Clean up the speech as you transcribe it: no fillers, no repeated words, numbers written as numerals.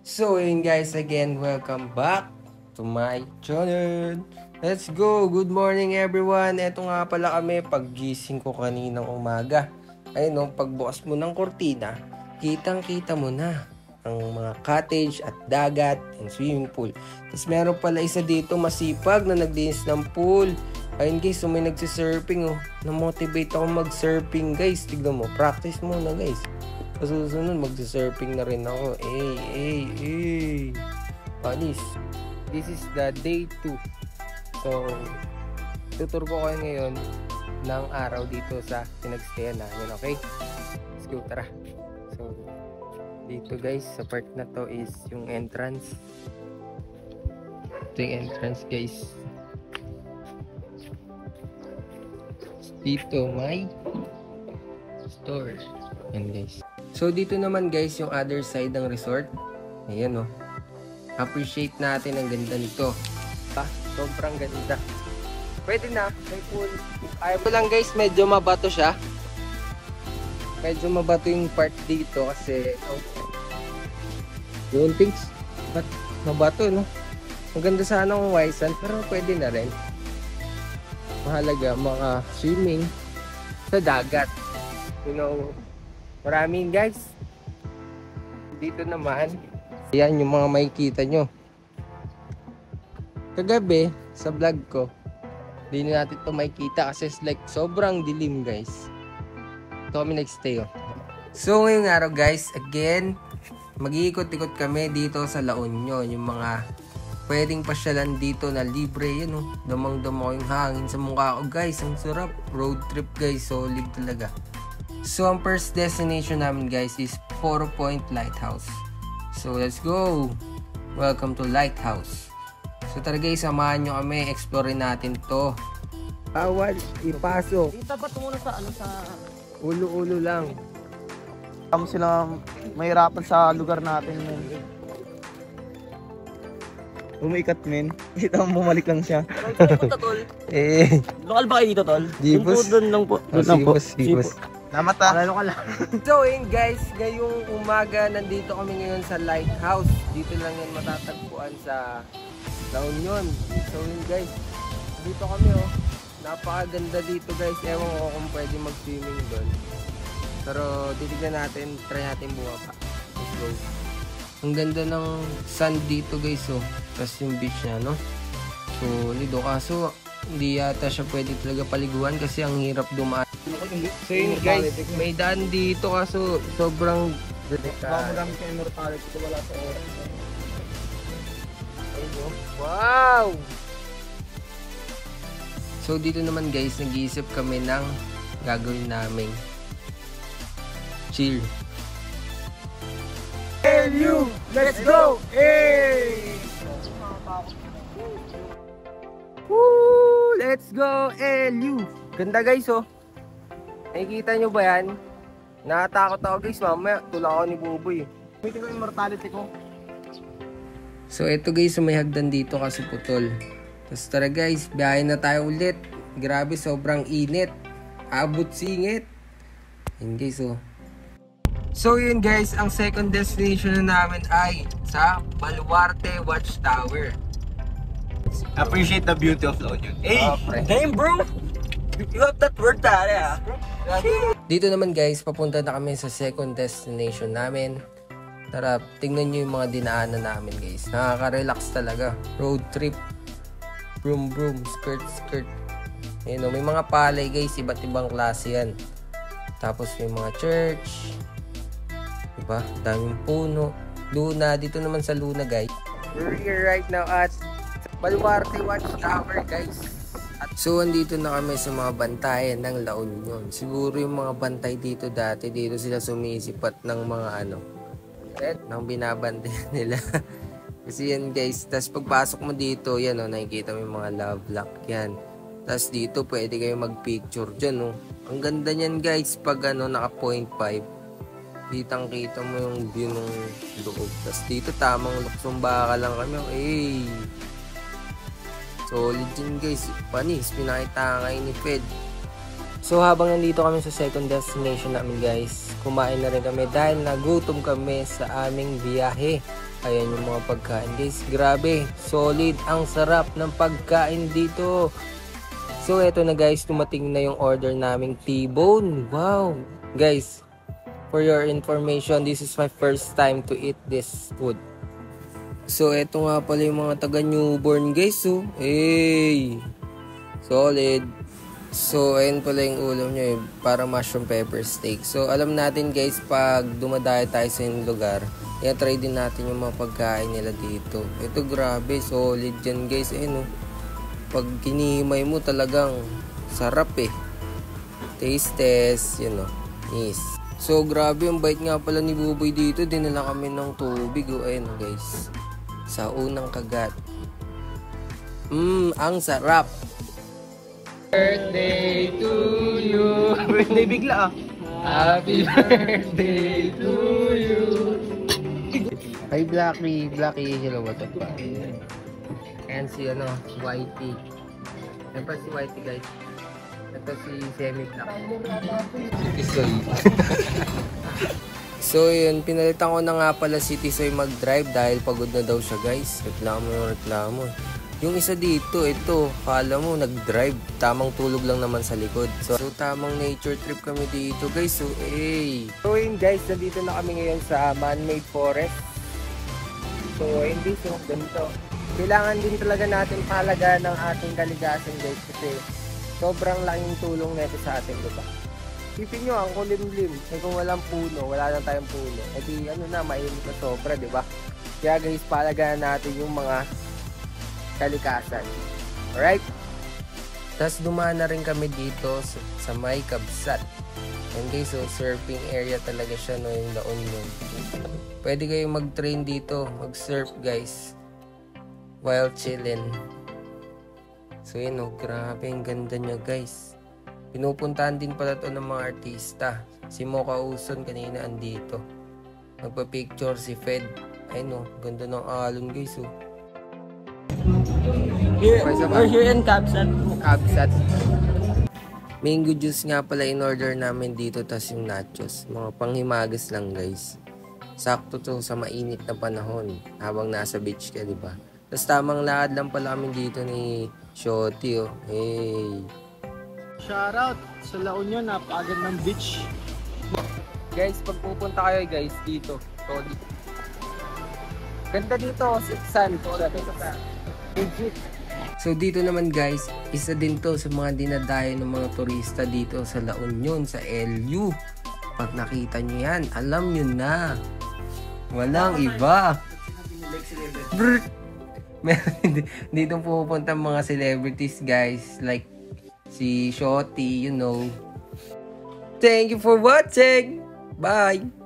So yun guys, again, welcome back to my channel. Let's go! Good morning everyone! Eto nga pala kami, paggising ko kaninang umaga. Ayun no, pagbukas mo ng kortina, kitang-kita mo na ang mga cottage at dagat and swimming pool. Tapos meron pala isa dito masipag na naglinis ng pool. Ayun guys, so may nagsisurfing oh. Na-motivate ako mag-surfing guys. Tignan mo, practice muna guys. Susunod, magsa-surfing na rin ako. Panis. This is the day 2. So, tutur ko kayo ngayon ng araw dito sa pinagstayan namin, okay? Let's go, tara. So, dito guys, sa part na to is yung entrance. Ito yung entrance guys. Dito may store. Yan guys. So dito naman guys yung other side ng resort. Ayan oh. Appreciate natin ang ganda nito. Sobrang ganda. Pwede na, may pool. Ayaw ko lang guys, medyo mabato siya. Medyo mabato yung part dito kasi yung things, but mabato no. Ang ganda sana ng Waisan pero pwede na rin. Mahalaga mga swimming sa dagat. You know, maraming guys. Dito naman, yan yung mga makikita nyo. Kagabi, sa vlog ko, hindi natin ito makikita kasi like sobrang dilim guys. Ito kami nagstay oh. So ngayong araw guys, again, mag-iikot-ikot kami dito sa La Union. Yung mga pwedeng pasyalan dito na libre, yan oh. Damang-dama yung hangin sa mukha ko guys. Ang sarap, road trip guys, solid talaga. So, ang first destination namin guys is 4 Point Lighthouse. So, let's go! Welcome to Lighthouse. So, tara guys, samahan nyo kami. Explore natin to. Bawal ipasok. Dito ba muna sa Ulo-ulo lang. Kamo sila mahirapan sa lugar natin men. Umiikat men. Kita mo bumalik lang siya. Tol. Lokal ba kayo dito tol? Jibos. Doon lang po. Doon lang po. Jibos. Salamat ah. Alalo ka lang. So yun guys, ngayong umaga nandito kami ngayon sa Lighthouse. Dito lang yan matatagpuan sa La Union. So yun guys, dito kami oh. Napakaganda dito guys. Ewan ko kung pwede mag-swimming doon. Pero titignan natin, try natin bumaba. Let's go. Ang ganda ng sand dito guys oh. Tapos yung beach niya no. Solid oh. Kaso hindi yata siya pwede talaga paliguan kasi ang hirap dumaan. So yun guys, may daan dito kaso sobrang Marami sa immortality ko wala sa oras. wow! So dito naman guys, nag-iisip kami ng gagawin naming chill. LU! Let's go! Hey! Woo! Let's go LU! Ganda guys oh. Nakikita nyo ba yan? Nakatakot ako guys, mamaya tula ako ni Buboy. May ko immortality ko. So eto guys, may hagdan dito kasi putol. Tapos tara guys, biyahe na tayo ulit. Grabe, sobrang init. Abot singit. Yun guys oh. So yun guys, ang second destination na namin ay sa Baluarte Watchtower. Appreciate the beauty of La Union. Hey! Damn bro! You have that word tare ah. Dito naman guys, papunta na kami sa second destination namin. Tara, tingnan nyo yung mga dinaanan namin guys. Nakaka-relax talaga. Road trip. Broom broom, skirt skirt. Ayun, may mga palay guys, iba't ibang klase yan. Tapos may mga church. Diba? Daming puno. Luna, dito naman sa Luna guys. We're here right now at Baluarte Watchtower guys. So, andito na kami sa mga bantayan ng La Union. Siguro yung mga bantay dito dati, dito sila sumisipat ng mga ng binabantayan nila. Kasi yan guys, tas pagpasok mo dito, yan o, nakikita mo yung mga love lock yan. Tas dito, pwede kayo magpicture dyan o. Ang ganda nyan guys, pag naka 0.5, kitang-kita mo yung view ng loob. Tas dito, tamang luksong baka lang kami. Hey! Solid din guys. Panis, pinakita ngayon ni Fed. So habang nandito kami sa second destination namin guys, kumain na rin kami dahil nagutom kami sa aming biyahe. Ayan yung mga pagkain guys. Grabe, solid. Ang sarap ng pagkain dito. So eto na guys, tumating na yung order naming T-bone. Wow! Guys, for your information, this is my first time to eat this food. So eto nga pala yung mga taga newborn guys. So, hey! Solid. So, ayun pala yung ulam nyo, para mushroom pepper steak. So, alam natin guys, pag dumadayo tayo sa yung lugar, i-try din natin yung mga pagkain nila dito. Ito grabe, solid dyan guys. Ayun oh. Pag kinihimay mo talagang sarap eh. Taste test, yun oh. Yes. So, grabe, ang bait nga pala ni Buboy dito. Dinala kami ng tubig oh. Ayun oh guys. Sa unang kagat. Ang sarap. Birthday to you. Birthday bigla ah. Happy birthday to you. Hi Blacky. Blacky, hello, what's up pa? And si Whitey. Yan pa si Whitey guys. Ito si Semi Black. Tisoy. So yun, pinalitan ko na nga pala si Tisoy mag-drive dahil pagod na daw siya guys. Reklamo. Yung isa dito, ito, kala mo nag-drive, tamang tulog lang naman sa likod. So tamang nature trip kami dito guys. So yun guys, nandito na kami ngayon sa man-made forest. So hindi so ganito. Kailangan din talaga natin pahalagaan ng ating kaligasan guys kasi sobrang laking tulong nito sa atin, diba? Isipin nyo, ang kulimlim. Eh kung walang puno, wala na tayong puno. Eh di mainit na sobra, diba? Kaya guys, pahalagaan natin yung mga kalikasan. Alright? Tapos dumaan na rin kami dito sa may Kabsat. And guys, so surfing area talaga siya no, yung La Union. Pwede kayong mag-train dito, mag-surf guys, while chillin'. So yun oh, grabe ang ganda niya guys. Pinupuntahan din pala to ng mga artista. Si Mocha Uson kanina andito. Nagpa-picture si Fed. Ayun oh, ganda ng alon guys oh. We're here in Kabsat. Mango juice nga pala in order namin dito, tas yung nachos. Mga panghimagas lang guys. Sakto to sa mainit na panahon habang nasa beach ka, diba? Tas tamang lakad lang pala kami dito ni Shotty oh. Hey! Shoutout sa La Union, napakagad ng beach. Guys, pag pupunta kayo guys dito, Todi. Ganda dito, sun. So dito naman guys, isa din to sa mga dinadayo ng mga turista dito sa La Union, sa LU. Pag nakita nyo yan, alam nyo na. Walang iba. Dito pupunta mga celebrities guys, like si Shotty, you know. Thank you for watching. Bye.